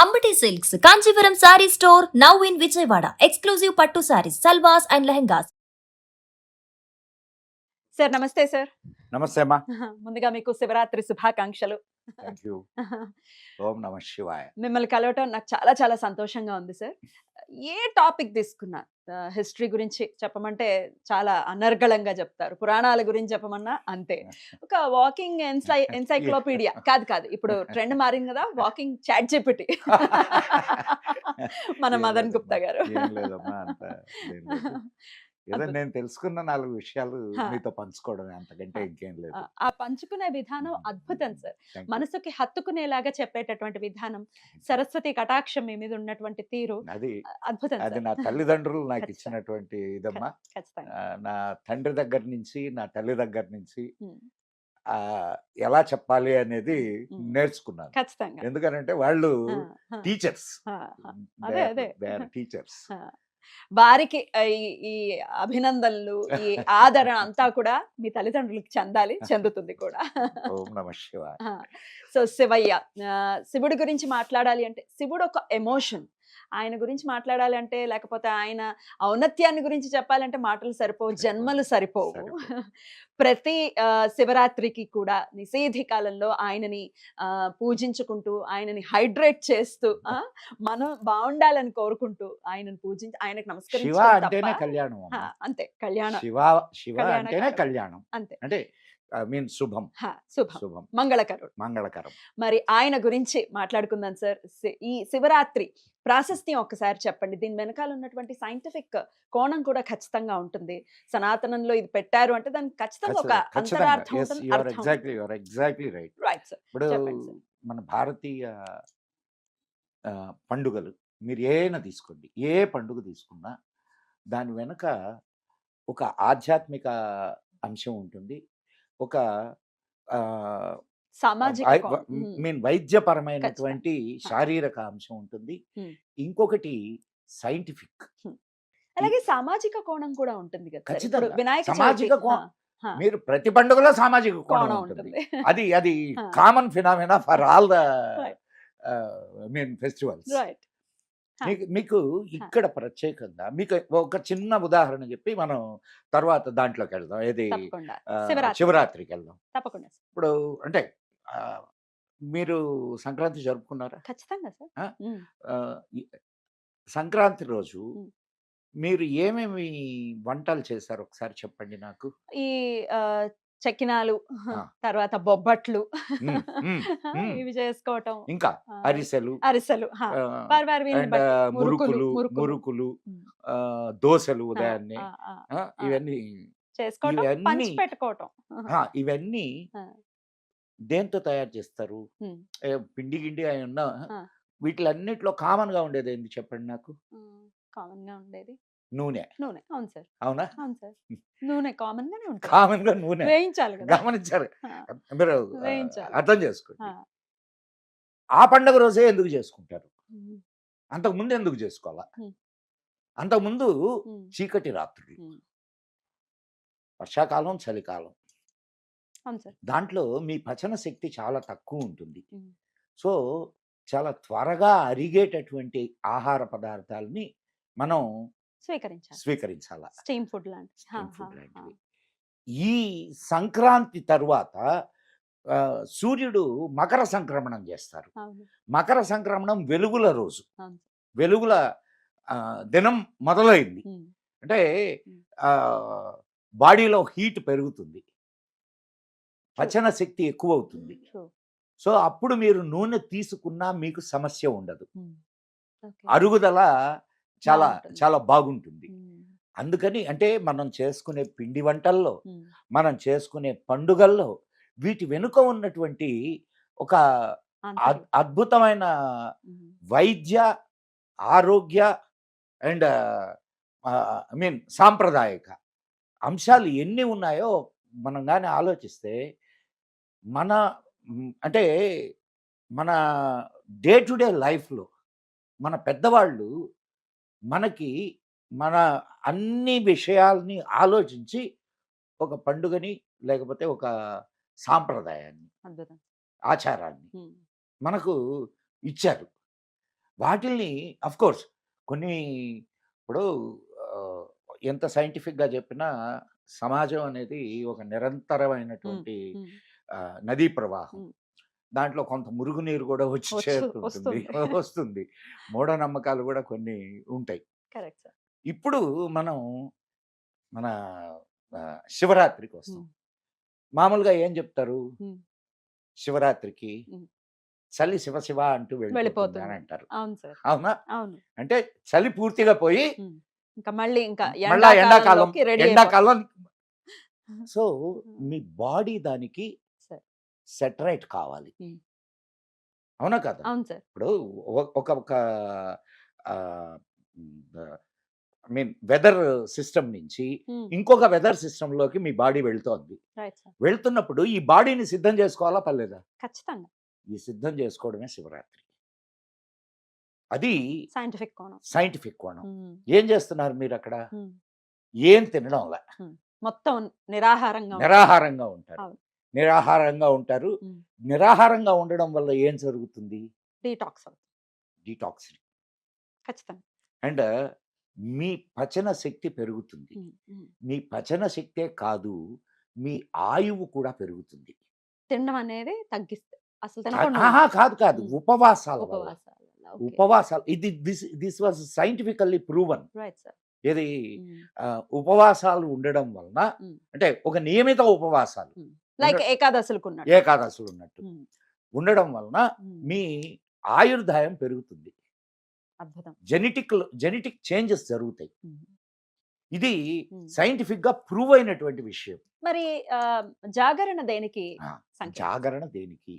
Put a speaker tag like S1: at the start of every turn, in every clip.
S1: Ambati Silks, Kanchipuram Saree Store, now in Vijayawada. Exclusive Pattu Sarees, Salwas and Lehengas.
S2: Sir నమస్తే sir.
S3: నమస్తే అమ్మా.
S2: ముందుగా మీకు శివరాత్రి శుభాకాంక్షలు.
S3: Thank you. ఓం నమ శివాయ.
S2: మిమ్మల్ని కలవటం నాకు చాలా చాలా సంతోషంగా ఉంది సార్. ఏ టాపిక్ తీసుకున్నా హిస్టరీ గురించి చెప్పమంటే చాలా అనర్గళంగా చెప్తారు, పురాణాల గురించి చెప్పమన్నా అంతే. ఒక వాకింగ్ ఎన్సైక్లోపీడియా కాదు ఇప్పుడు ట్రెండ్ మారింది కదా, వాకింగ్ చాట్ జీపీటీ మన మదన్ గుప్తా గారు.
S3: ఏదో నేను తెలుసుకున్న 4 విషయాలు మీతో పంచుకోవడమే, అంతకంటే ఇంకేం లేదు.
S2: ఆ పంచుకునే విధానం అద్భుతం సార్. మనసుకి హత్తుకునేలాగా చెప్పేటటువంటి విధానం, సరస్వతి కటాక్షం మీ మీద ఉన్నటువంటి తీరు
S3: అది
S2: అద్భుతం.
S3: అది నా తల్లిదండ్రులు నాకు ఇచ్చినటువంటి ఇదమ్మా. నా తండ్రి దగ్గర నుంచి, నా తల్లి దగ్గర నుంచి ఎలా చెప్పాలి అనేది నేర్చుకున్నాను.
S2: ఖచ్చితంగా.
S3: ఎందుకంటే వాళ్ళు టీచర్స్. టీచర్స్.
S2: వారికి ఈ అభినందనలు, ఈ ఆదరణ అంతా కూడా మీ తల్లిదండ్రులకి చెందుతుంది కూడా.
S3: ఓం నమః శివాయ.
S2: సో శివయ్య, శివుడి గురించి మాట్లాడాలి అంటే శివుడు ఒక ఎమోషన్. ఆయన గురించి మాట్లాడాలి అంటే, లేకపోతే ఆయన ఔన్నత్యాన్ని గురించి చెప్పాలంటే మాటలు సరిపోవు, జన్మలు సరిపోవు. ప్రతి శివరాత్రికి కూడా నిషేధి కాలంలో ఆయనని పూజించుకుంటూ, ఆయనని హైడ్రేట్ చేస్తూ, మనం బాగుండాలని కోరుకుంటూ ఆయనను పూజించి ఆయనకు నమస్కరించడం
S3: కళ్యాణం.
S2: అంతే, కళ్యాణం.
S3: శివ అంటేనే కళ్యాణం.
S2: అంతే.
S3: అంటే శుభం,
S2: శుభం, మంగళకరం. మరి ఆయన గురించి మాట్లాడుకుందాం సార్. ఈ శివరాత్రి ప్రాశస్త్యం ఒక్కసారి చెప్పండి. దీని వెనకాల ఉన్నటువంటి సైంటిఫిక్ కోణం కూడా ఖచ్చితంగా ఉంటుంది. సనాతనంలో ఇది పెట్టారు అంటే దానికి ఖచ్చితంగా ఒక అంతరార్థం ఉంటుంది.
S3: ఇప్పుడు మన భారతీయ పండుగలు మీరు ఏమైనా తీసుకోండి, ఏ పండుగ తీసుకున్నా దాని వెనుక ఒక ఆధ్యాత్మిక అంశం ఉంటుంది, ఒక
S2: సామాజిక
S3: వైద్యపరమైనటువంటి శారీరక అంశం ఉంటుంది, ఇంకొకటి సైంటిఫిక్,
S2: అలాగే సామాజిక కోణం కూడా ఉంటుంది కదా.
S3: సామాజిక కోణం మీరు ప్రతి పండుగలో సామాజిక కోణం ఉంటుంది. అది అది common phenomena for all the festivals. మీకు ఇక్కడ ప్రత్యేకంగా మీకు ఒక చిన్న ఉదాహరణ చెప్పి మనం తర్వాత దాంట్లోకి వెళ్దాం. ఏది శివరాత్రికి వెళ్దాం.
S2: తప్పకుండా.
S3: ఇప్పుడు అంటే మీరు సంక్రాంతి జరుపుకున్నారా?
S2: ఖచ్చితంగా సార్.
S3: సంక్రాంతి రోజు మీరు ఏమేమి వంటలు చేశారు ఒకసారి చెప్పండి నాకు.
S2: ఈ చకినాలు, తర్వాత బొబ్బట్లు ఇవి చేసుకోవటం,
S3: ఇంకా అరిసెలు, మురుకులు, దోశలు ఉదయాన్నే ఇవన్నీ
S2: పెట్టుకోవటం.
S3: ఇవన్నీ దేంతో తయారు చేస్తారు? పిండి గిండి అయినా వీటిలన్నిట్లో కామన్ గా ఉండేది ఏంటి చెప్పండి నాకు.
S2: కామన్ గా ఉండేది
S3: నూనె.
S2: అవును సార్.
S3: అవునా?
S2: అవును సార్. నూనె కామన్ గానే ఉంటుంది.
S3: కామన్ గా నూనె
S2: వేయించాలి కదా.
S3: గమనించారు మీరు, అర్థం చేసుకోండి. ఆ పండుగ రోజే ఎందుకు చేసుకుంటారు? అంతకుముందు ఎందుకు చేసుకోవాలా? అంతకుముందు చీకటి రాత్రులు, వర్షాకాలం, చలికాలం. దాంట్లో మీ పచన శక్తి చాలా తక్కువ ఉంటుంది. సో చాలా త్వరగా అరిగేటటువంటి ఆహార పదార్థాలని మనం స్వీకరించాల.
S2: స్టీమ్ ఫుడ్ లాంటివి.
S3: ఈ సంక్రాంతి తర్వాత సూర్యుడు మకర సంక్రమణం చేస్తారు. మకర సంక్రమణం వెలుగుల రోజు, వెలుగుల దినం మొదలైంది. అంటే బాడీలో హీట్ పెరుగుతుంది, పచన శక్తి ఎక్కువ అవుతుంది. సో అప్పుడు మీరు నూనె తీసుకున్నా మీకు సమస్య ఉండదు, అరుగుదల చాలా చాలా బాగుంటుంది. అందుకని అంటే మనం చేసుకునే పిండి వంటల్లో, మనం చేసుకునే పండుగల్లో వీటి వెనుక ఉన్నటువంటి ఒక అద్భుతమైన వైద్య, ఆరోగ్య అండ్ సాంప్రదాయక అంశాలు ఎన్ని ఉన్నాయో మనం కానీ ఆలోచిస్తే, మన అంటే మన డే టు డే లైఫ్లో మన పెద్దవాళ్ళు మనకి మన అన్ని విషయాల్ని ఆలోచించి ఒక పండుగని లేకపోతే ఒక సాంప్రదాయాన్ని, ఆచారాన్ని మనకు ఇచ్చారు. వాటిల్ని కోర్స్ కొన్ని ఇప్పుడు ఆ, ఎంత సైంటిఫిక్గా చెప్పినా సమాజం అనేది ఒక నిరంతరమైనటువంటి
S2: ఉమ్,
S3: నదీ ప్రవాహం.
S2: ఉమ్.
S3: దాంట్లో కొంత మురుగునీరు కూడా వచ్చి చేరుతుంటుంది,
S2: వస్తుంది
S3: వస్తుంది. మూఢనమ్మకాలు కూడా కొన్ని ఉంటాయి.
S2: Correct sir.
S3: ఇప్పుడు మనం మన ఆ, శివరాత్రికి వస్తాం. మామూలుగా ఏం చెప్తారు శివరాత్రికి? చలి శివ శివ అంటూ వెళ్ళిపోతుంది
S2: వెళ్ళిపోతుంది.
S3: అని అంటారు.
S2: అవును సార్,
S3: అవునా?
S2: అవును.
S3: అంటే చలి పూర్తిగా పోయి
S2: ఇంకా మళ్ళీ ఇంకా
S3: మళ్ళా ఎండాకాలం
S2: రెడీ
S3: ఎండాకాలం. సో మీ బాడీ దానికి
S2: సరే.
S3: సెటరైట్ కావాలి,
S2: ఉమ్.
S3: అవునా కదా?
S2: అవును సార్.
S3: ఇప్పుడు ఒక ఒక ఐ మీన్ వెదర్ సిస్టమ్ నుంచి ఇంకొక వెదర్ సిస్టంలోకి మీ బాడీ వెళ్తోంది.
S2: Right sir.
S3: వెళ్తున్నప్పుడు ఈ బాడీని సిద్ధం చేసుకోవాలా పర్లేదా?
S2: ఖచ్చితంగా
S3: ఈ సిద్ధం చేసుకోవడమే శివరాత్రి. అది
S2: సైంటిఫిక్ కోణం.
S3: సైంటిఫిక్ కోణం. ఏం చేస్తున్నారు మీరు అక్కడ? ఏం తినడంలా
S2: మొత్తం నిరాహారంగా
S3: నిరాహారంగా ఉంటారు.
S2: అవును.
S3: నిరాహారంగా ఉంటారు. నిరాహారంగా ఉండడం వల్ల ఏం జరుగుతుంది?
S2: డీటాక్స్ అవుతుంది
S3: డీటాక్స్.
S2: ఖచ్చితంగా.
S3: అండ్ మీ పచన శక్తి పెరుగుతుంది. మీ పచన శక్తే కాదు, మీ ఆయువు కూడా పెరుగుతుంది.
S2: తినడం అనేది తగ్గిస్తే అసలు
S3: కాదు కాదు, ఉపవాసాల వల్ల.
S2: ఉపవాసాలు.
S3: ఉపవాసాలు ఇది this was scientifically proven.
S2: Right sir.
S3: ఇది ఉపవాసాలు ఉండడం వలన, అంటే ఒక నియమిత ఉపవాసాలు
S2: లైక్ ఏకాదశులకు
S3: ఏకాదశులు ఉన్నట్టు ఉండడం వలన మీ ఆయుర్దాయం పెరుగుతుంది.
S2: అద్భుతం.
S3: జెనెటిక్ చేంజెస్ జరుగుతాయి. ఇది సైంటిఫిక్ గా ప్రూవ్ అయినటువంటి విషయం.
S2: మరి జాగరణ దేనికి?
S3: జాగరణ దేనికి?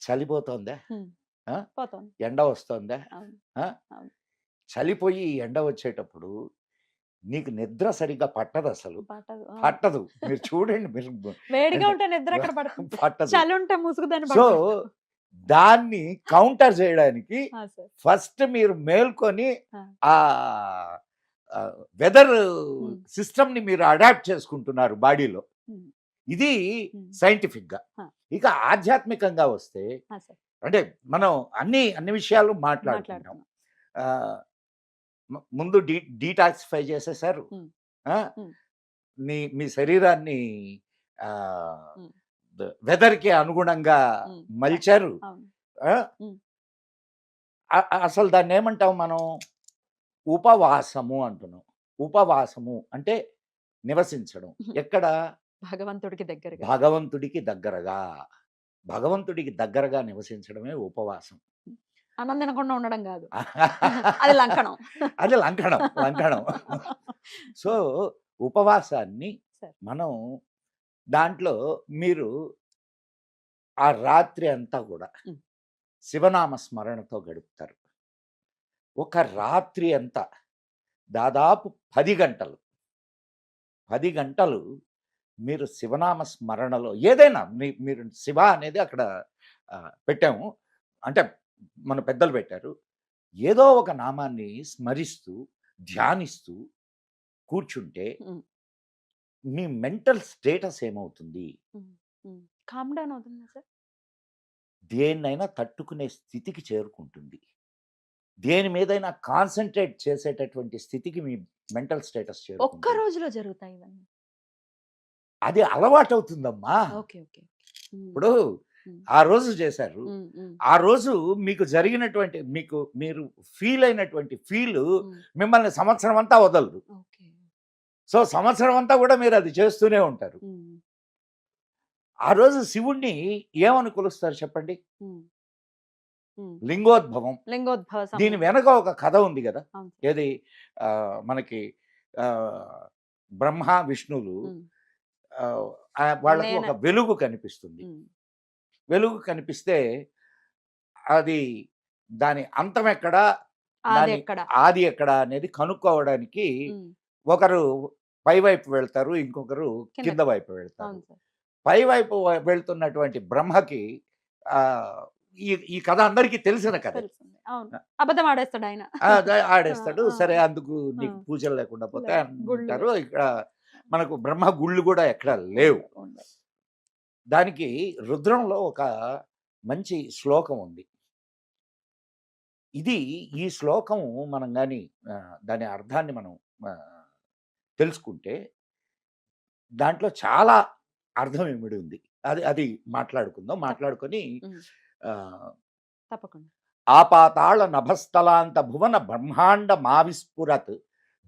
S3: చలిపోతోందా?
S2: పోతుంది.
S3: ఎండ వస్తోందా? చలిపోయి ఎండ వచ్చేటప్పుడు నీకు నిద్ర సరిగ్గా పట్టదు. అసలు పట్టదు. మీరు చూడండి, మీరు
S2: వేడిగా ఉంటే నిద్ర ఎక్కడ పడుతుంది?
S3: పట్టదు.
S2: చలి ఉంటే ముసుగుదని.
S3: సో దాన్ని కౌంటర్ చేయడానికి ఫస్ట్ మీరు మేల్కొని ఆ వెదర్ సిస్టమ్ ని మీరు అడాప్ట్ చేసుకుంటున్నారు బాడీలో. ఇది సైంటిఫిక్ గా. ఇక ఆధ్యాత్మికంగా వస్తే, అంటే మనం అన్ని విషయాలు మాట్లాడుకుంటాం. ముందు డీటాక్సిఫై చేసేసారు, మీ శరీరాన్ని వెదర్ కి అనుగుణంగా మలిచారు. అసలు దాన్ని ఏమంటాం మనం? ఉపవాసము అంటున్నాం. ఉపవాసము అంటే నివసించడం. ఎక్కడ?
S2: భగవంతుడికి దగ్గరగా.
S3: భగవంతుడికి దగ్గరగా. భగవంతుడికి దగ్గరగా నివసించడమే ఉపవాసం.
S2: అన్నం తినకుండా ఉండడం కాదు, అది లంకణం.
S3: అది లంకణం. సో ఉపవాసాన్ని మనం దాంట్లో మీరు ఆ రాత్రి అంతా కూడా శివనామ స్మరణతో గడుపుతారు. ఒక రాత్రి అంతా దాదాపు 10 గంటలు మీరు శివనామ స్మరణలో ఏదైనా మీరు శివ అనేది అక్కడ పెట్టాము, అంటే మన పెద్దలు పెట్టారు. ఏదో ఒక నామాన్ని స్మరిస్తూ ధ్యానిస్తూ కూర్చుంటే మీ మెంటల్ స్టేటస్ ఏమవుతుంది?
S2: కామ్ డౌన్ అవుతుంది సార్.
S3: దేన్నైనా తట్టుకునే స్థితికి చేరుకుంటుంది. దేని మీదైనా కాన్సన్ట్రేట్ చేసేటటువంటి స్థితికి మీ మెంటల్ స్టేటస్
S2: ఒక్క
S3: చేరుకుంటుంది.
S2: రోజులో జరుగుతాయి ఇవన్నీ.
S3: అది అలవాటు అవుతుందమ్మా.
S2: Okay okay.
S3: ఇప్పుడు ఆ రోజు చేశారు, ఆ రోజు మీకు జరిగినటువంటి మీరు ఫీల్ అయినటువంటి ఫీల్ మిమ్మల్ని సంవత్సరం అంతా వదలదు. సో సంవత్సరం అంతా కూడా మీరు అది చేస్తూనే ఉంటారు. ఆ రోజు శివుణ్ణి ఏమని కొలుస్తారు చెప్పండి? లింగోద్భవం. దీని వెనక ఒక కథ ఉంది కదా. ఏది? మనకి బ్రహ్మ విష్ణువులు వాళ్ళకి ఒక వెలుగు కనిపిస్తుంది. వెలుగు కనిపిస్తే అది దాని అంతం ఎక్కడ, ఆది ఎక్కడ అనేది కనుక్కోవడానికి ఒకరు పై వైపు వెళ్తారు, ఇంకొకరు కింద వైపు వెళ్తారు. పై వైపు వెళ్తున్నటువంటి బ్రహ్మకి ఈ కథ అందరికీ తెలిసిన కథ.
S2: అబద్ధం ఆడేస్తాడు ఆయన.
S3: ఆడేస్తాడు. సరే, అందుకు నీకు పూజలు లేకుండా పోతే అంటారు. ఇక్కడ మనకు బ్రహ్మ గుళ్ళు కూడా ఎక్కడ లేవు. దానికి రుద్రంలో ఒక మంచి శ్లోకం ఉంది. ఇది ఈ శ్లోకం మనం కానీ దాని అర్థాన్ని మనం ఆ, తెలుసుకుంటే దాంట్లో చాలా అర్థం ఇమిడి ఉంది. అది అది మాట్లాడుకుందాం. మాట్లాడుకొని
S2: ఉమ్,
S3: ఆ,
S2: తప్పకుండా.
S3: ఆపాతాళ నభస్థలాంత భువన బ్రహ్మాండ మావిస్ఫురత్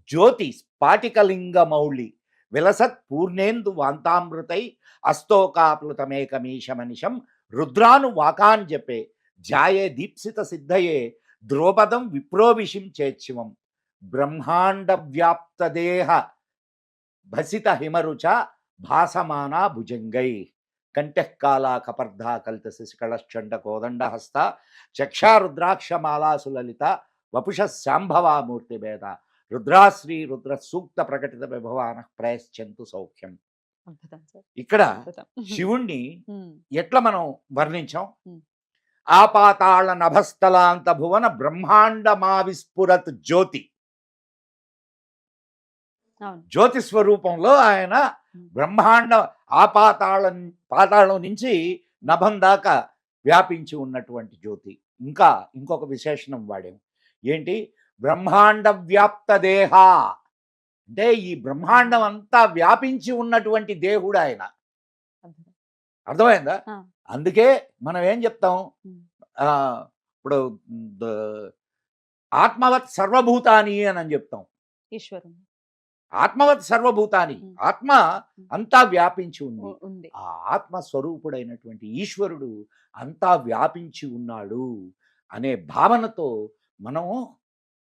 S3: జ్యోతి స్ఫాటికలింగ మౌళి విలసత్ పూర్ణేందు వాంతామృతై అస్తోకాప్లుతమేకమీశమనిశం రుద్రాను వాకాన్ జపే ధ్యాయే దీప్సిత సిద్ధయే ద్రోపదం విప్రోవిషిం చేచ్చివం బ్రహ్మాండ వ్యాప్తదేహ భసిత హిమరుచ భాసమానా భుజంగై కంఠకాలా కపర్ధా కలిత శశికళశ్చండ కోదండహస్త చక్షారుద్రాక్షమాలాసు లలిత వపుష శాంభవామూర్తి భేద రుద్రాశ్రీ రుద్ర సూక్త ప్రకటిత విభవాన ప్రయశ్చంతు సౌఖ్యం.
S2: అద్భుతం సార్,
S3: ఇక్కడ
S2: అద్భుతం.
S3: శివుణ్ణి
S2: ఉమ్,
S3: ఎట్లా మనం వర్ణించాం?
S2: ఉమ్.
S3: ఆపాతాళ నభస్థలాంత భువన బ్రహ్మాండ మావిస్ఫురత్ జ్యోతి.
S2: అవును.
S3: జ్యోతి స్వరూపంలో ఆయన
S2: ఉమ్,
S3: బ్రహ్మాండ పాతాళం నుంచి నభం దాకా వ్యాపించి ఉన్నటువంటి జ్యోతి. ఇంకా ఇంకొక విశేషణం వాడాము. ఏంటి? బ్రహ్మాండ వ్యాప్త దేహ అంటే ఈ బ్రహ్మాండం అంతా వ్యాపించి ఉన్నటువంటి దేవుడు ఆయన.
S2: అద్భుతం.
S3: అర్థమైందా?
S2: ఆ.
S3: అందుకే మనం ఏం చెప్తాం?
S2: ఉమ్,
S3: ఆ, ఇప్పుడు ద- ఆత్మవత్ సర్వభూతాని అని చెప్తాం.
S2: ఈశ్వరుని
S3: ఆత్మవత్ సర్వభూతాని,
S2: ఉమ్.
S3: ఆత్మ అంతా వ్యాపించి ఉంది.
S2: ఉంది.
S3: ఆ ఆత్మ స్వరూపుడైనటువంటి ఈశ్వరుడు అంతా వ్యాపించి ఉన్నాడు అనే భావనతో మనము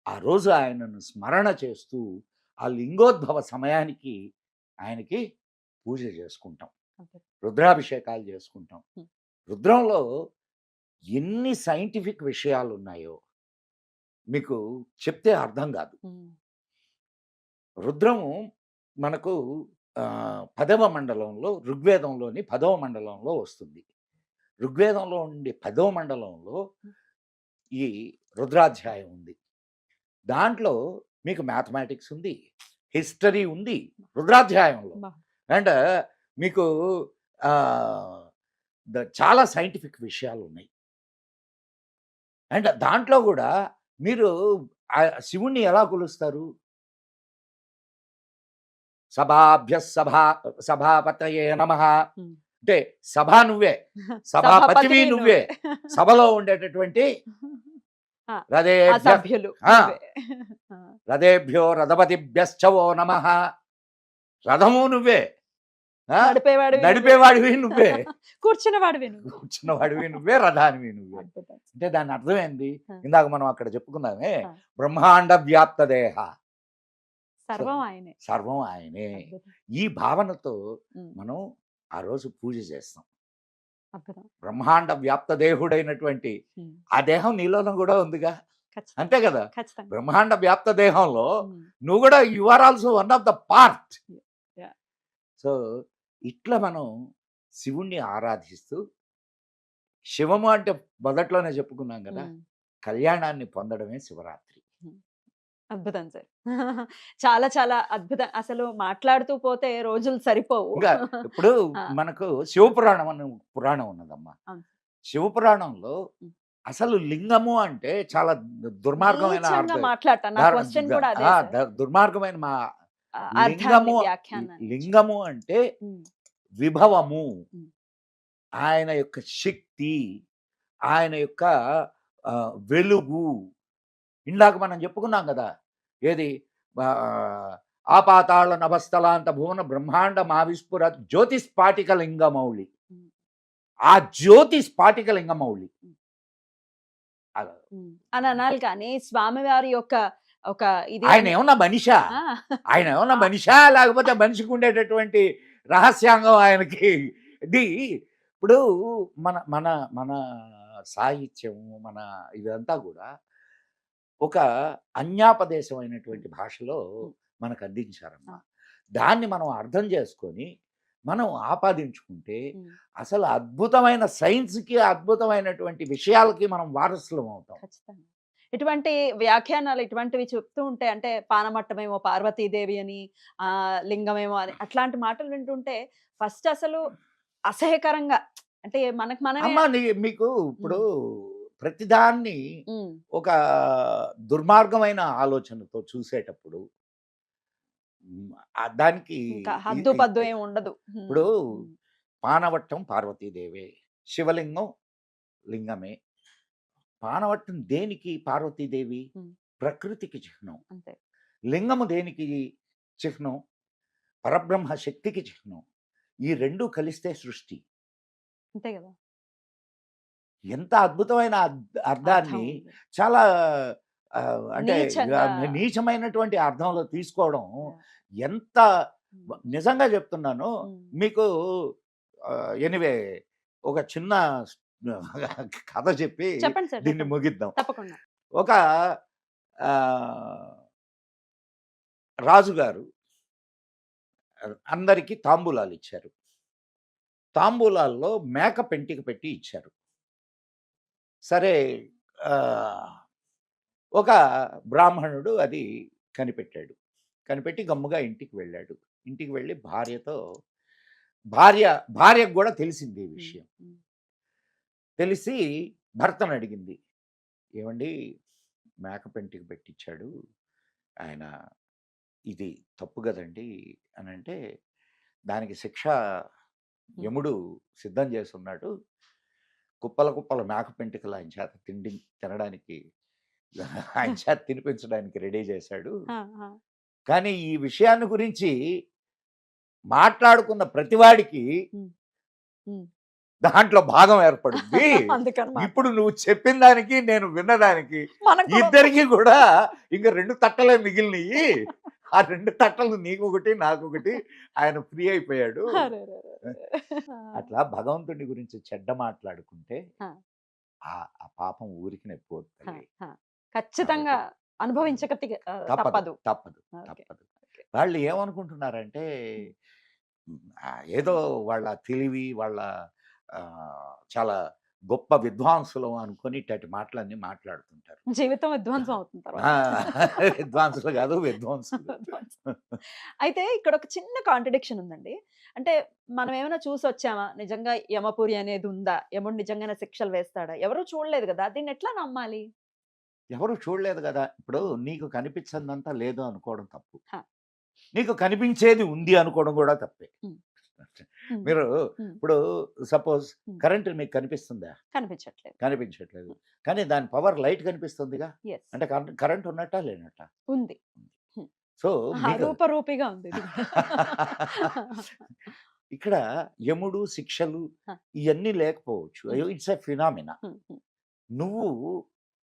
S3: ఆ రోజు ఆయనను స్మరణ చేస్తూ ఆ లింగోద్భవ సమయానికి ఆయనకి పూజ చేసుకుంటాం,
S2: అద్భుతం.
S3: రుద్రాభిషేకాలు చేసుకుంటాం.
S2: ఉమ్.
S3: రుద్రంలో ఎన్ని సైంటిఫిక్ విషయాలు ఉన్నాయో మీకు చెప్తే అర్థం కాదు.
S2: ఉమ్,
S3: రుద్రము మనకు 10వ మండలంలో, ఋగ్వేదంలోని 10వ మండలంలో వస్తుంది. ఋగ్వేదంలో ఉండే 10వ మండలంలో ఈ రుద్రాధ్యాయం ఉంది. దాంట్లో మీకు మ్యాథమెటిక్స్ ఉంది, హిస్టరీ ఉంది రుద్రాధ్యాయంలో.
S2: బా.
S3: అండ్ మీకు ఆ, చాలా సైంటిఫిక్ విషయాలు ఉన్నాయి. అండ్ దాంట్లో కూడా మీరు ఆ శివుణ్ణి ఎలా కొలుస్తారు? సభాపతయే నమః
S2: ఉమ్.
S3: అంటే సభ నువ్వే, సభాపతివి నువ్వే, సభలో ఉండేటటువంటి
S2: ఆ
S3: రథేభ్య
S2: సభ్యులు
S3: ఆ.
S2: నువ్వే. ఆ,
S3: రథేభ్యో రథపతిభ్యశ్చవో నమః. రథము నువ్వే, ఆ?
S2: నడిపేవాడివి
S3: నడిపేవాడివి నువ్వే,
S2: కూర్చున్నవాడివి నువ్వు.
S3: కూర్చున్నవాడివి నువ్వే, రథానివి నువ్వే.
S2: అద్భుతం.
S3: అంటే దాని అర్థం ఏంది?
S2: ఆ.
S3: ఇందాక మనం అక్కడ చెప్పుకున్నామే,
S2: ఆ.
S3: బ్రహ్మాండ వ్యాప్త దేహ,
S2: సర్వం ఆయనే.
S3: సర్వం ఆయనే.
S2: అద్భుతం.
S3: ఈ భావనతో
S2: ఉమ్,
S3: మనం ఆ రోజు పూజ చేస్తాం.
S2: అద్భుతం.
S3: బ్రహ్మాండ వ్యాప్త దేహుడైనటువంటి
S2: ఉమ్,
S3: ఆ దేహం నీలోనూ కూడా ఉందిగా,
S2: ఖచ్చితంగా.
S3: అంతే కదా?
S2: ఖచ్చితంగా.
S3: బ్రహ్మాండ వ్యాప్త దేహంలో
S2: ఉమ్,
S3: నువ్వు కూడా you are also one of the part.
S2: Yeah.
S3: So ఇట్లా మనం శివుణ్ణి ఆరాధిస్తూ, శివము అంటే మొదట్లోనే చెప్పుకున్నాం కదా,
S2: ఉమ్,
S3: కళ్యాణాన్ని పొందడమే శివరాత్రి.
S2: అద్భుతం సార్. చాలా చాలా అద్భుతం. అసలు మాట్లాడుతూ పోతే రోజులు సరిపోవు.
S3: ఇంకా ఇప్పుడు
S2: ఆ.
S3: మనకు శివపురాణం అనే పురాణం ఉన్నదమ్మా.
S2: అవును.
S3: శివపురాణంలో
S2: ఉమ్.
S3: అసలు లింగము అంటే చాలా దుర్మార్గమైన
S2: నీచంగా
S3: అర్థం.
S2: మాట్లాడతా. నా క్వశ్చన్ కూడా అదే సార్.
S3: దుర్మార్గమైన మా
S2: అర్థాన్ని,
S3: లింగము.
S2: వ్యాఖ్యానాన్ని.
S3: లింగము అంటే
S2: ఉమ్,
S3: విభవము,
S2: ఉమ్. ఆయన
S3: ఆయన యొక్క శక్తి, ఆయన యొక్క వెలుగు. ఇందాక మనం చెప్పుకున్నాం కదా, ఏది? ఆ, ఆపాతాళ నభస్థలాంత భువన బ్రహ్మాండ మావిస్ఫుర జ్యోతి స్ఫాటిక లింగమౌళి.
S2: ఉమ్,
S3: ఆ జ్యోతి స్ఫాటిక లింగమౌళి.
S2: ఉమ్, అని అనాలి. కానీ స్వామివారి యొక్క ఒక ఇది
S3: ఆయన ఏమన్నా మనిషా?
S2: ఆ,
S3: ఆయన ఏమన్నా మనిషా, లేకపోతే మనిషికి ఉండేటటువంటి రహస్యాంగం ఆయనకి ఇది? ఇప్పుడు మన మన మన సాహిత్యము, మన ఇదంతా కూడా ఒక అన్యాపదేశమైనటువంటి భాషలో మనకు అందించారమ్మా. దాన్ని మనం అర్థం చేసుకొని మనం ఆపాదించుకుంటే
S2: ఉమ్,
S3: అసలు అద్భుతమైన సైన్స్కి, అద్భుతమైనటువంటి విషయాలకి మనం వారసులం అవుతాం.
S2: ఖచ్చితంగా. ఇటువంటి వ్యాఖ్యానాలు ఇటువంటివి చెప్తూ ఉంటే, అంటే పానమట్టమేమో పార్వతీదేవి అని, ఆ లింగమేమో అని, అట్లాంటి మాటలు వింటుంటే ఫస్ట్ అసలు అసహ్యకరంగా, అంటే మనకు మనమే
S3: అమ్మా మీకు ఇప్పుడు ప్రతిదాన్ని ఒక దుర్మార్గమైన ఆలోచనతో చూసేటప్పుడు దానికి
S2: ఇంకా హద్దు పద్దు ఏం ఉండదు.
S3: ఇప్పుడు పానవట్టం పార్వతీదేవే, శివలింగం లింగమే. పానవట్టం దేనికి పార్వతీదేవి? ప్రకృతికి చిహ్నం.
S2: అంతే.
S3: లింగము దేనికి చిహ్నం? పరబ్రహ్మ శక్తికి చిహ్నం. ఈ రెండు కలిస్తే సృష్టి.
S2: అంతే కదా.
S3: ఎంత అద్భుతమైన అర్థాన్ని చాలా అంటే నీచమైనటువంటి అర్థంలో తీసుకోవడం ఎంత నిజంగా చెప్తున్నాను మీకు. ఎనివే ఒక చిన్న కథ చెప్పి దీన్ని ముగిద్దాం. ఒక రాజుగారు అందరికీ తాంబూలాలు ఇచ్చారు. తాంబూలాల్లో మేక పెంటికి పెట్టి ఇచ్చారు. సరే, ఒక బ్రాహ్మణుడు అది కనిపెట్టాడు. కనిపెట్టి గమ్ముగా ఇంటికి వెళ్ళాడు. ఇంటికి వెళ్ళి భార్యకు కూడా తెలిసింది ఈ విషయం. తెలిసి భర్తను అడిగింది, ఏమండి మేక పెంటికి పెట్టించాడు ఆయన, ఇది తప్పు కదండి అని అంటే, దానికి శిక్ష యముడు సిద్ధం చేస్తున్నాడు. కుప్పల కుప్పల మేక పెంటికలు ఆయన చేత తినడానికి ఆయన చేత తినిపించడానికి రెడీ చేశాడు. కానీ ఈ విషయాన్ని గురించి మాట్లాడుకున్న ప్రతివాడికి దాంట్లో భాగం ఏర్పడింది. ఇప్పుడు నువ్వు చెప్పిన దానికి నేను విన్నదానికి ఇద్దరికి కూడా ఇంకా 2 తట్టలే మిగిలినవి. ఆ 2 తట్టలు నీకొకటి నాకొకటి. ఆయన ఫ్రీ అయిపోయాడు. అట్లా భగవంతుడి గురించి చెడ్డ మాట్లాడుకుంటే ఆ పాపం ఊరికి నెప్పిపోతుంది.
S2: ఖచ్చితంగా అనుభవించక తప్పదు.
S3: వాళ్ళు ఏమనుకుంటున్నారంటే ఏదో వాళ్ళ తెలివి, వాళ్ళ చాలా గొప్ప విద్వాంసులు అనుకొని ఇట్లాంటి మాటలన్నీ మాట్లాడుతుంటారు.
S2: జీవితం విధ్వంసం అవుతుంటారు.
S3: విద్వాంసులు కాదు, విధ్వంసులు.
S2: అయితే ఇక్కడ ఒక చిన్న కాంట్రడిక్షన్ ఉందండి. అంటే మనం ఏమైనా చూసి వచ్చామా? నిజంగా యమపురి అనేది ఉందా? యముడు నిజంగానే శిక్షలు వేస్తాడా? ఎవరు చూడలేదు కదా, దీన్ని ఎట్లా నమ్మాలి?
S3: ఎవరు చూడలేదు కదా. ఇప్పుడు నీకు కనిపించదంతా లేదు అనుకోవడం తప్పు, నీకు కనిపించేది ఉంది అనుకోవడం కూడా తప్పే. మీరు ఇప్పుడు సపోజ్ కరెంట్ మీకు కనిపిస్తుందా? కనిపించట్లేదు. కానీ దాని పవర్ లైట్ కనిపిస్తుందిగా. అంటే కరెంట్ ఉన్నట్టా లేనట్టా?
S2: ఉంది.
S3: సో
S2: రూపరూపిగా ఉంది.
S3: ఇక్కడ యముడు, శిక్షలు ఇవన్నీ లేకపోవచ్చు. It's a phenomena. నువ్వు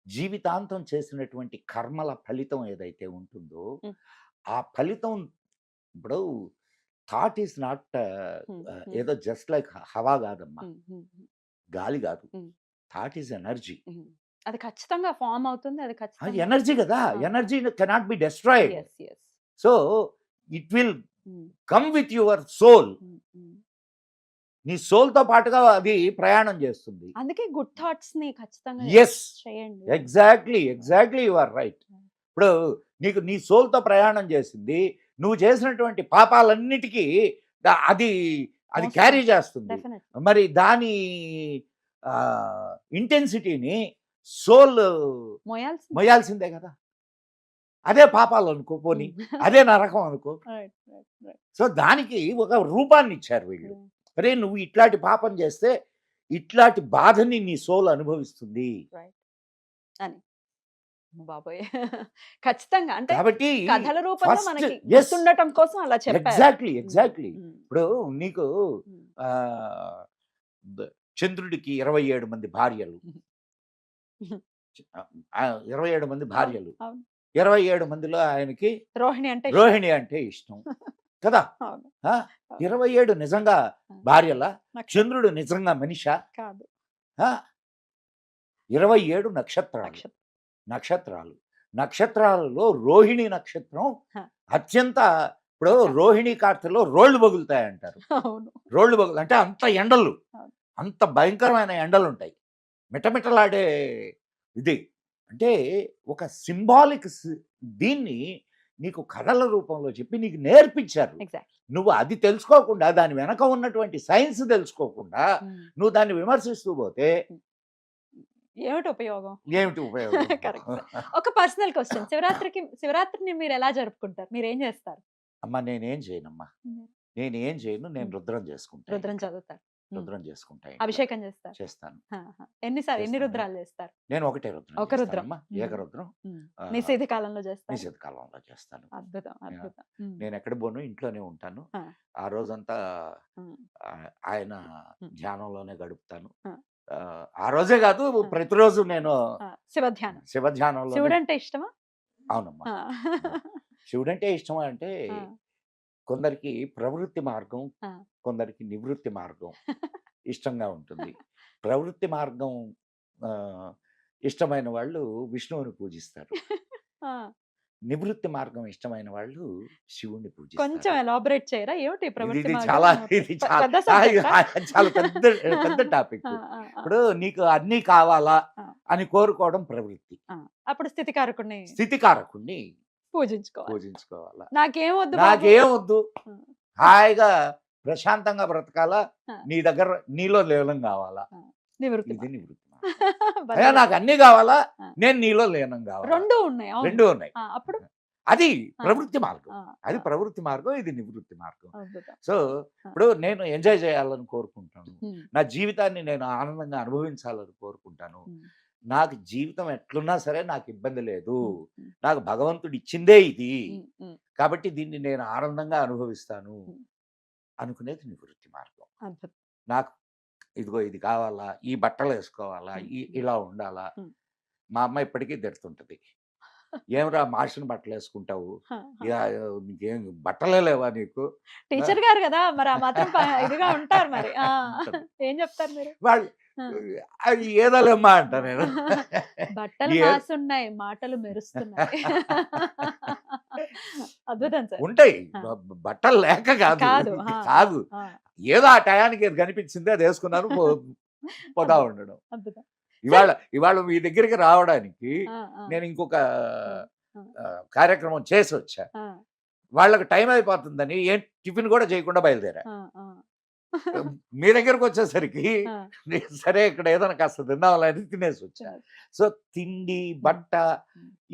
S3: జీవితాంతం చేసినటువంటి కర్మల ఫలితం ఏదైతే ఉంటుందో ఆ ఫలితం, ఇప్పుడు థాట్ ఈస్ నాట్ ఏదో జస్ట్ లైక్ హవా కాదమ్మా, గాలి కాదు. Thought is energy.
S2: అది ఖచ్చితంగా ఫామ్ అవుతుంది. అది ఖచ్చితంగా
S3: ఎనర్జీ కదా. Energy cannot be destroyed. So it will come with your soul. నీ సోల్ తో పాటుగా అది ప్రయాణం చేస్తుంది.
S2: అందుకే గుడ్ థాట్స్ ని ఖచ్చితంగా
S3: చేయండి. Exactly you are right. ఇప్పుడు నీకు నీ సోల్ తో ప్రయాణం చేసింది. నువ్వు చేసినటువంటి పాపాలన్నిటికీ అది క్యారీ చేస్తుంది. మరి దాని ఇంటెన్సిటీని సోల్ మొయ్యాల్సిందే కదా. అదే పాపాలు అనుకో, పోనీ అదే నరకం అనుకో. సో దానికి ఒక రూపాన్ని ఇచ్చారు వీళ్ళు. అరే నువ్వు ఇట్లాంటి పాపం చేస్తే ఇట్లాంటి బాధని నీ సోల్ అనుభవిస్తుంది
S2: అని. బాబోయ్, ఖచ్చితంగా. అంటే
S3: కాబట్టి
S2: కథల రూపంలో మనకి గుర్తుండటం కోసం అలా చెప్పారు.
S3: ఎగ్జాక్ట్లీ. ఇప్పుడు నీకు చంద్రుడికి 27 మంది భార్యలు. 27 మంది భార్యలు. 27 మందిలో ఆయనకి రోహిణి అంటే ఇష్టం కదా. 27 నిజంగా భార్యల? చంద్రుడు నిజంగా మనిషా?
S2: కాదు.
S3: 27 నక్షత్రాలలో రోహిణి నక్షత్రం అత్యంత. ఇప్పుడు రోహిణి కార్తెలో రోళ్లు బగులుతాయి అంటారు. రోళ్లు బగులు అంటే అంత ఎండలు, అంత భయంకరమైన ఎండలు ఉంటాయి, మిటమిటలాడే ఇది. అంటే ఒక సింబాలిక్ దీన్ని నీకు కథల రూపంలో చెప్పి నీకు నేర్పించారు. నువ్వు అది తెలుసుకోకుండా, దాని వెనక ఉన్నటువంటి సైన్స్ తెలుసుకోకుండా నువ్వు దాన్ని విమర్శిస్తూ పోతే
S2: ఏమిటి ఉపయోగం?
S3: ఏమిటి ఉపయోగం?
S2: కరెక్ట్. ఒక పర్సనల్ క్వశ్చన్, శివరాత్రిని మీరు ఎలా జరుపుకుంటారు? మీరేం చేస్తారు?
S3: అమ్మ నేనేం చేయనమ్మా, నేనేం చేయను. నేను రుద్రం చేసుకుంటాను.
S2: రుద్రం చదువుతారు,
S3: రుద్రం చేసుకుంటా ఇంట్లో.
S2: అభిషేకం చేస్తారు.
S3: చేస్తాను.
S2: ఎన్ని
S3: చేస్తాను.
S2: రుద్రాలు చేస్తారు?
S3: నేను ఒకటే రుద్రం
S2: ఒక రుద్రం.
S3: చేస్తానమ్మా, ఏకరుద్రం. ఆ,
S2: నిషేధ కాలంలో చేస్తారు.
S3: నిషేధ కాలంలో చేస్తాను.
S2: అద్భుతం, అద్భుతం.
S3: నేను ఎక్కడ పోను, ఇంట్లోనే ఉంటాను.
S2: ఆ.
S3: ఆ రోజంతా
S2: ఉమ్.
S3: ఆయన
S2: ఉమ్.
S3: ధ్యానంలోనే గడుపుతాను.
S2: ఆ.
S3: ఆ రోజే కాదు, ప్రతిరోజు నేను
S2: శివ ధ్యానం.
S3: శివ ధ్యానంలో.
S2: శివుడు అంటే ఇష్టమా?
S3: అవునమ్మా. శివుడు అంటే ఇష్టమా అంటే
S2: ఆ.
S3: కొందరికి ప్రవృత్తి మార్గం,
S2: ఆ.
S3: కొందరికి నివృత్తి మార్గం ఇష్టంగా ఉంటుంది. ప్రవృత్తి మార్గం ఆ, ఇష్టమైన వాళ్ళు విష్ణువుని పూజిస్తారు.
S2: ఆ.
S3: నివృత్తి మార్గం ఇష్టమైన వాళ్ళు శివుణ్ణి
S2: కొంచెం
S3: పూజిస్తారు.
S2: ఎలాబరేట్ చేయరా? ఏమిటి
S3: ఇది
S2: ప్రవృత్తి
S3: ఇది
S2: మార్గం?
S3: చాలా ఇది
S2: పెద్ద
S3: చాలా
S2: subject ఆ?
S3: చాలా పెద్ద పెద్ద టాపిక్. ఇప్పుడు నీకు అన్నీ కావాలా
S2: ఆ.
S3: అని కోరుకోవడం ప్రవృత్తి.
S2: అప్పుడు స్థితికారకుడిని
S3: స్థితికారకుణ్ణి
S2: పూజించుకోవాలి.
S3: పూజించుకోవాలా.
S2: నాకేం వద్దు బాబు.
S3: నాకేం వద్దు,
S2: ఆ.
S3: హాయిగా ప్రశాంతంగా బ్రతకాలా,
S2: ఆ.
S3: నీ దగ్గర నీలో లీనం కావాలా,
S2: నివృత్తి
S3: ఇది
S2: మార్గం.
S3: నివృత్తి మార్గం.
S2: భలే
S3: అయ్యా నాకు అన్ని కావాలా,
S2: ఆ.
S3: నేను నీలో లీనం కావాలా,
S2: రెండు ఉన్నాయి. అవును.
S3: రెండు ఉన్నాయి.
S2: అప్పుడు
S3: అది ప్రవృత్తి మార్గం.
S2: ఆ,
S3: అది
S2: ఆ.
S3: ప్రవృత్తి మార్గం, ఇది నివృత్తి మార్గం.
S2: అద్భుతం.
S3: సో ఇప్పుడు నేను ఎంజాయ్ చేయాలని కోరుకుంటాను,
S2: ఉమ్.
S3: నా జీవితాన్ని నేను ఆనందంగా అనుభవించాలని కోరుకుంటాను.
S2: ఉమ్.
S3: నాకు జీవితం ఎట్లున్నా సరే నాకు ఇబ్బంది లేదు,
S2: ఉమ్.
S3: నాకు భగవంతుడు ఇచ్చిందే ఇది,
S2: ఉమ్. ఉమ్.
S3: కాబట్టి దీన్ని నేను ఆనందంగా అనుభవిస్తాను
S2: ఉమ్.
S3: అనుకునేది నివృత్తి మార్గం.
S2: అద్భుతం.
S3: నాకు ఇదిగో ఇది కావాలా, ఈ బట్టలు వేసుకోవాలా, ఇలా ఉండాలా.
S2: ఉమ్.
S3: మా అమ్మ ఇప్పటికీ తిడుతుంటది, ఏమరా మాషిన బట్టలు వేసుకుంటావు,
S2: హ, హ.
S3: ఇక నీకేం బట్టలే లేవా నీకు.
S2: టీచర్ గారు కదా మరి, ఆ మాత్రం ఇదిగా ఉంటారు మరి.
S3: ఉంటారు.
S2: ఏం చెప్తారు మీరు?
S3: వాళ్ళు
S2: ఆ.
S3: అది ఏదోలేమ్మా అంట నేను.
S2: బట్టలు
S3: ఏ-
S2: మాసున్నాయి, మాటలు మెరుస్తున్నాయి. అద్భుతం సార్.
S3: ఉంటాయి
S2: ఆ.
S3: బట్టలు లేక కాదు,
S2: కాదు, ఆ.
S3: కాదు,
S2: ఆ,
S3: ఏదో ఆ టయానికి ఏది కనిపించింది అది వేసుకున్నాను, పోతా ఉండడం.
S2: అద్భుతం.
S3: ఇవాళ మీ దగ్గరికి రావడానికి
S2: ఆ, ఆ,
S3: నేను ఇంకొక
S2: ఆ.
S3: కార్యక్రమం చేసి వచ్చా.
S2: ఆ,
S3: వాళ్ళకి టైం అయిపోతుందని ఏం టిఫిన్ కూడా చేయకుండా బయలుదేరా.
S2: ఆ, ఆ.
S3: మీ దగ్గరకు వచ్చేసరికి
S2: ఆ.
S3: నేను సరే ఇక్కడ ఏదైనా కాస్త తిందామని తినేసి వచ్చా. సో తిండి బట్ట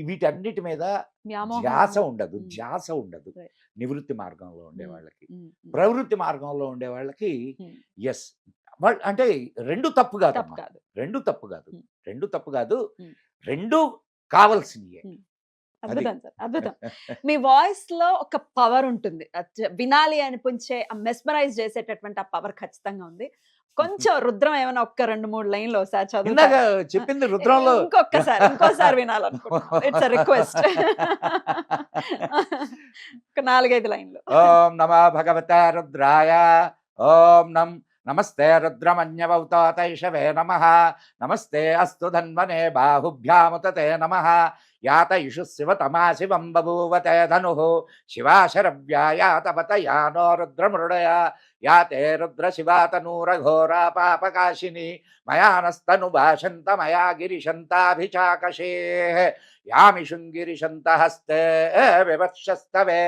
S3: వీటన్నిటి మీద
S2: వ్యామోహం.
S3: ధ్యాస ఉండదు,
S2: ఉమ్.
S3: ధ్యాస ఉండదు
S2: Right.
S3: నివృత్తి మార్గంలో ఉండే
S2: ఉమ్.
S3: వాళ్ళకి.
S2: ఉమ్. ఉమ్.
S3: ప్రవృత్తి మార్గంలో ఉండే వాళ్ళకి
S2: ఉమ్.
S3: ఎస్, వాళ్ళు అంటే రెండు తప్పు కాదు,
S2: తప్పు కాదు.
S3: రెండు తప్పు కాదు,
S2: ఉమ్.
S3: రెండు తప్పు కాదు,
S2: ఉమ్.
S3: రెండు కావాల్సినయే.
S2: అద్భుతం సార్, అద్భుతం. మీ వాయిస్ లో ఒక పవర్ ఉంటుంది, వినాలి అనిపించే, మెస్మరైజ్ చేసేటటువంటి ఆ పవర్ ఖచ్చితంగా ఉంది. కొంచెం రుద్రం ఏమైనా ఒక్క 2-3 లైన్లు ఒకసారి
S3: ఇందాక
S2: చదువుతారా?
S3: చెప్పింది రుద్రంలో
S2: ఇంకోసారి వినాలనుకుంటున్నాను. It's request. ఒక 4-5 లైన్లు.
S3: ఓం నమో భగవతే రుద్రాయ, ఓం నమస్తే రుద్రమన్యవౌతైషవే నమః, నమస్తే అస్తు ధన్వనే బాహుభ్యాముతతే నమః, యాత ఇషు శివతమా శివం బభూవతే ధనుః, శివాశరవ్యాయాతపతయా నో రుద్రమృడయ, యాతే రుద్ర శివాతనూరఘోరా పాపకాశిని, మయానస్తను భాషంత మయా గిరిశంతాభిచాకశే, యామి శృంగిరిశంత హస్తే వివక్షస్తవే,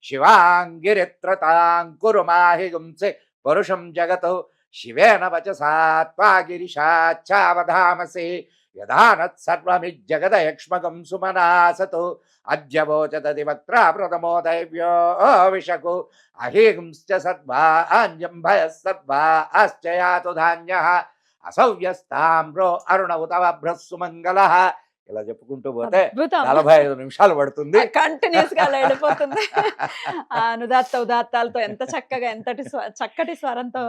S3: శివాంగిరిత్రతాం కురు మాహి గుంసి పురుషం జగత్, శివేన వచసా త్వా గిరిశాచ్చావధామసి, యథానత్ సర్వమిజ్జగదయక్ష్మగం సుమనాసతు, అద్యవోచదతి వక్త్రా ప్రథమో దైవ్యో విషకు, అహింశ్చ సద్వా అంజం భయః సద్వా అశ్చయాతు ధాన్యః, అసౌవ్యస్తామ్రో అరుణ ఉతవభ్రస్సు మంగళః. ఇలా చెప్పుకుంటూ పోతే
S2: అద్భుతం.
S3: 45 నిమిషాలు పడుతుంది.
S2: కంటిన్యూస్ గా అలా వెళ్ళిపోతుంది. ఆ అనుదాత్త ఉదాత్తాలతో ఎంత చక్కగా, ఎంతటి చక్కటి స్వరంతో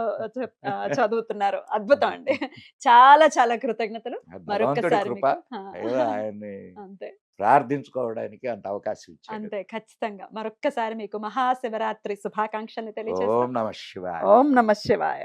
S2: చదువుతున్నారు. అద్భుతం అండి. చాలా చాలా కృతజ్ఞతలు
S3: భగవంతుడి
S2: మరొక్కసారి
S3: కృప,
S2: మీకు.
S3: ఏదో ఆయన్ని
S2: అంతే
S3: ప్రార్థించుకోవడానికి అంత అవకాశం ఇచ్చాడు.
S2: అంతే, ఖచ్చితంగా. మరొక్కసారి మీకు మహాశివరాత్రి శుభాకాంక్షలు తెలియజేస్తాను.
S3: ఓం నమః శివాయ.
S2: ఓం నమః శివాయ.